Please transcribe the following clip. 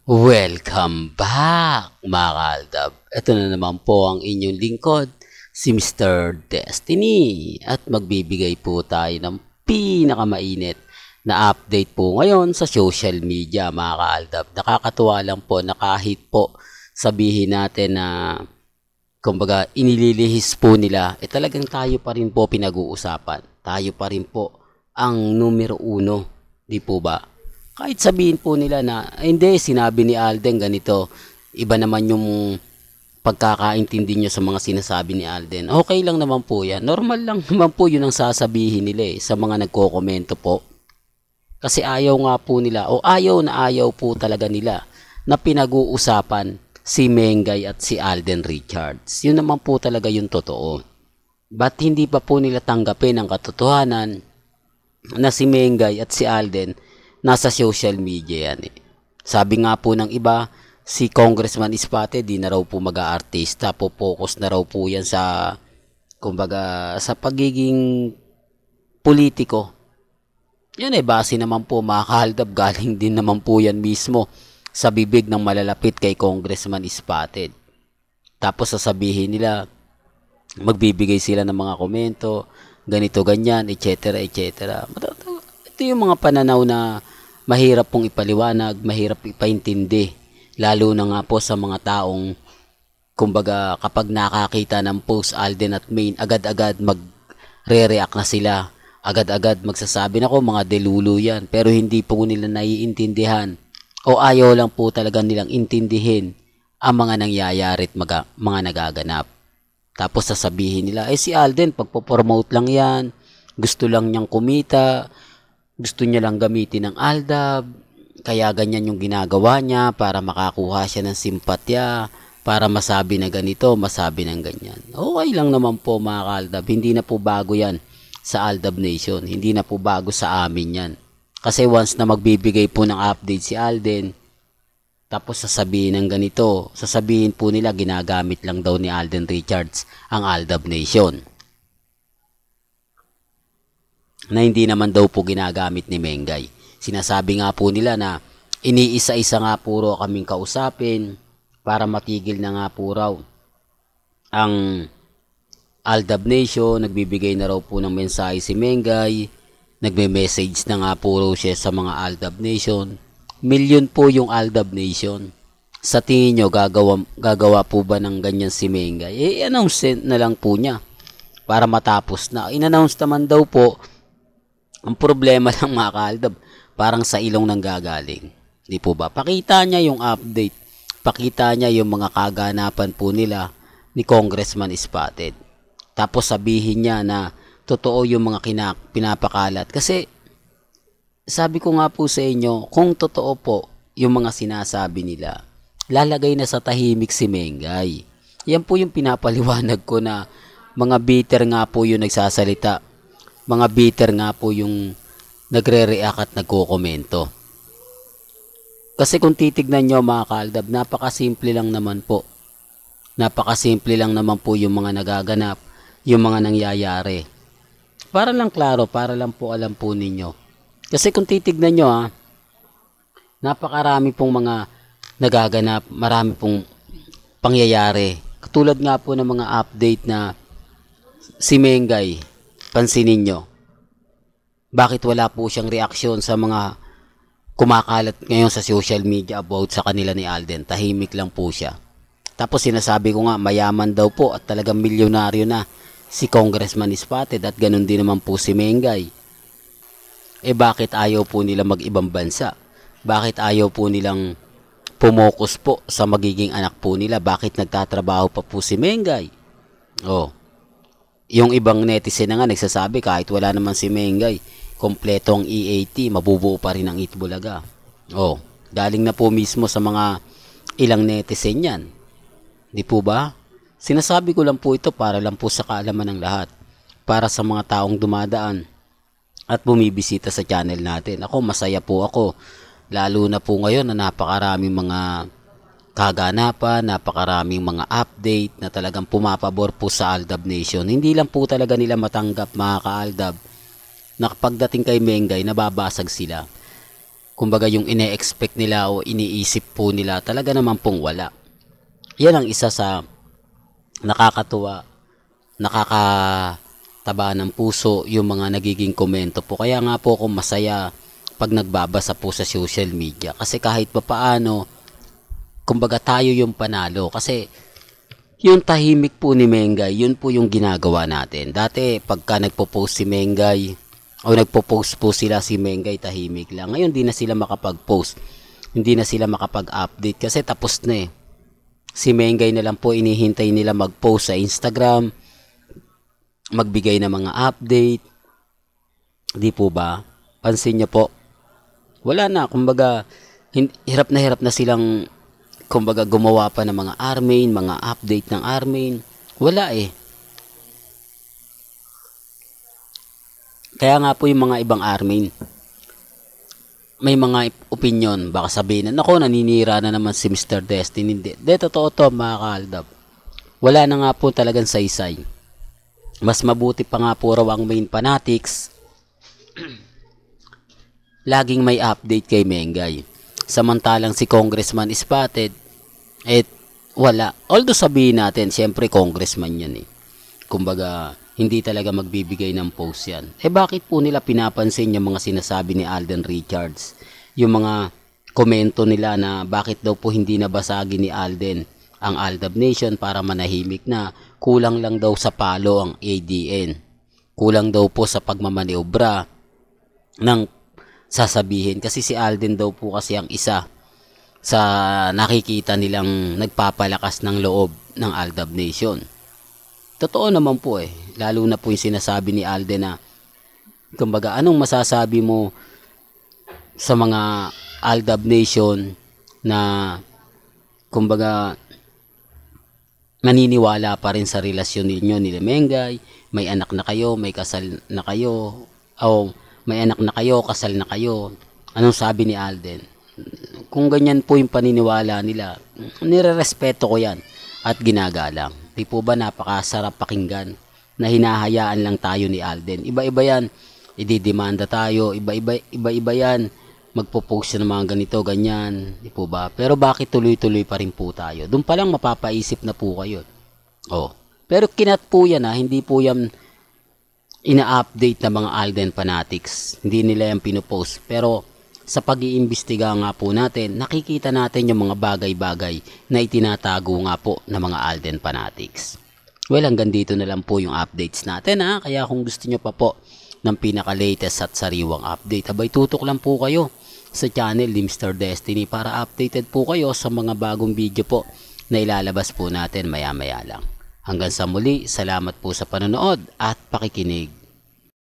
Welcome back mga kaaldab. Ito na naman po ang inyong lingkod, si Mr. Destiny. At magbibigay po tayo ng pinakamainit na update po ngayon sa social media mga kaaldab. Nakakatuwa lang po na kahit po sabihin natin na kumbaga inililihis po nila, talagang tayo pa rin po pinag-uusapan. Tayo pa rin po ang numero uno, di po ba? Kahit sabihin po nila na hindi, sinabi ni Alden ganito, iba naman yung pagkakaintindi nyo sa mga sinasabi ni Alden. Okay lang naman po yan. Normal lang naman po yun ang sasabihin nila sa mga nagko-komento po. Kasi ayaw nga po nila o ayaw po talaga nila na pinag-uusapan si Mengay at si Alden Richards. Yun naman po talaga yung totoo. Ba't hindi pa po nila tanggapin ang katotohanan na si Mengay at si Alden nasa social media yan Sabi nga po ng iba, si Congressman Ispate di na raw po mag-aartista, po focus na raw po yan sa kumbaga sa pagiging politiko. Yan base naman po mga kahaldab, galing din naman po yan mismo sa bibig ng malalapit kay Congressman Ispate. Tapos sasabihin nila, magbibigay sila ng mga komento, ganito ganyan, etc. etc. Ito yung mga pananaw na mahirap pong ipaliwanag, mahirap ipaintindi, lalo na nga po sa mga taong kumbaga kapag nakakita ng post Alden at Main, agad-agad magre-react na sila, agad-agad magsasabi na ko mga delulu yan, pero hindi po nila naiintindihan o ayaw lang po talaga nilang intindihin ang mga nangyayari at mga nagaganap. Tapos sasabihin nila, si Alden pagpo-promote lang yan, gusto lang niyang kumita, gusto niya lang gamitin ng Aldab, kaya ganyan yung ginagawa niya para makakuha siya ng simpatya, para masabi na ganito, masabi ng ganyan. Okay lang naman po mga ka-Aldab, hindi na po bago yan sa Aldab Nation, hindi na po bago sa amin yan. Kasi once na magbibigay po ng update si Alden, tapos sasabihin ng ganito, sasabihin po nila ginagamit lang daw ni Alden Richards ang Aldab Nation. Na hindi naman daw po ginagamit ni Mengay. Sinasabi nga po nila na iniisa-isa nga puro kaming kausapin para matigil na nga po raw ang Aldab Nation. Nagbibigay na raw po ng mensahe si Mengay, nagme-message na nga po raw siya sa mga Aldab Nation. Milyon po yung Aldab Nation. Sa tingin nyo, gagawa po ba ng ganyan si Mengay? I-announce na lang po niya para matapos na. In-announce naman daw po. Ang problema lang mga ka-Aldab, parang sa ilong nang gagaling. Di po ba? Pakita niya yung update. Pakita niya yung mga kaganapan po nila ni Congressman Ispate. Tapos sabihin niya na totoo yung mga pinapakalat. Kasi sabi ko nga po sa inyo, kung totoo po yung mga sinasabi nila, lalagay na sa tahimik si Mengay. Yan po yung pinapaliwanag ko na mga bitter nga po yung nagsasalita. Mga bitter nga po yung nagre-react at nagko-komento. Kasi kung titignan nyo mga ka-Aldab, napakasimple lang naman po. Napakasimple lang naman po yung mga nagaganap, yung mga nangyayari. Para lang klaro, para lang po alam po ninyo. Kasi kung titignan nyo napakarami pong mga nagaganap, marami pong pangyayari. Katulad nga po ng mga update na si Mengay, pansinin nyo, bakit wala po siyang reaksyon sa mga kumakalat ngayon sa social media about sa kanila ni Alden? Tahimik lang po siya. Tapos sinasabi ko nga, mayaman daw po at talagang milyonaryo na si Congressman Ispate at ganun din naman po si Mengay. Bakit ayaw po nila mag-ibang bansa? Bakit ayaw po nilang pumokus po sa magiging anak po nila? Bakit nagtatrabaho pa po si Mengay? Yung ibang netizen na nga nagsasabi kahit wala naman si Mengay, kompleto ang EAT, mabubuo pa rin ang Itbulaga. Galing na po mismo sa mga ilang netizen yan. Di po ba? Sinasabi ko lang po ito para lang po sa kaalaman ng lahat. Para sa mga taong dumadaan at bumibisita sa channel natin. Ako, masaya po ako. Lalo na po ngayon na napakaraming mga kaganapan, napakaraming mga update na talagang pumapabor po sa Aldab Nation. Hindi lang po talaga nila matanggap mga ka-Aldab na pagdating kay Mengay, nababasag sila. kumbaga yung ine-expect nila o iniisip po nila, talaga naman pong wala. Yan ang isa sa nakakatuwa, nakakataba ng puso, yung mga nagiging komento po. Kaya nga po ako masaya pag nagbabasa po sa social media. Kasi kahit pa paano, kumbaga tayo yung panalo. Kasi yung tahimik po ni Mengay, yun po yung ginagawa natin. Dati pagka nagpo-post si Mengay, o nagpo-post po sila si Mengay, tahimik lang. Ngayon di na sila makapag-post. Hindi na sila makapag-update kasi tapos na eh. Si Mengay na lang po inihintay nila mag-post sa Instagram, magbigay ng mga update. Di po ba? Pansin niyo po. Wala na, kumbaga hirap na silang kumbaga gumawa pa ng mga Armain, mga update ng Armain. Wala eh. Kaya nga po yung mga ibang Armain, may mga opinion, baka sabihin na, nako, naninira na naman si Mr. Destiny. Hindi, totoo to mga kaaldab. Wala na nga po talagang saysay. Mas mabuti pa nga po raw ang main fanatics. Laging may update kay Mengay. Samantalang si Congressman Spotted, wala. Although sabihin natin, syempre congressman yan eh. Kumbaga, hindi talaga magbibigay ng post yan. Bakit po nila pinapansin yung mga sinasabi ni Alden Richards? Yung mga komento nila na bakit daw po hindi nabasagin ni Alden ang Aldab Nation para manahimik na, kulang lang daw sa palo ang ADN. Kulang daw po sa pagmamaniobra ng sasabihin. Kasi si Alden daw po kasi ang isa sa nakikita nilang nagpapalakas ng loob ng Aldab Nation. Totoo naman po eh. Lalo na po yung sinasabi ni Alden na, kumbaga, anong masasabi mo sa mga Aldab Nation na, kumbaga, naniniwala pa rin sa relasyon ninyo ni Mengay, may anak na kayo, may kasal na kayo, o may anak na kayo, kasal na kayo. Anong sabi ni Alden? Kung ganyan po yung paniniwala nila, nirerespeto ko yan at ginagalang. Di po ba napakasarap pakinggan na hinahayaan lang tayo ni Alden? Iba-iba yan, ididemanda tayo, iba-iba yan, magpo-post ng mga ganito, ganyan, di po ba? Pero bakit tuloy-tuloy pa rin po tayo? Doon pa lang mapapaisip na po kayo. Pero kinat po yan ha, hindi po yan ina-update ng mga Alden fanatics. Hindi nila yan pinopost. Pero sa pag-iimbestiga nga po natin, nakikita natin yung mga bagay-bagay na itinatago nga po ng mga Alden fanatics. Well, hanggang dito na lang po yung updates natin ha. Kaya kung gusto nyo pa po ng pinaka-latest at sariwang update, abay tutok lang po kayo sa channel ni Mr. Destiny para updated po kayo sa mga bagong video po na ilalabas po natin maya-maya lang. Hanggang sa muli, salamat po sa panonood at pakikinig.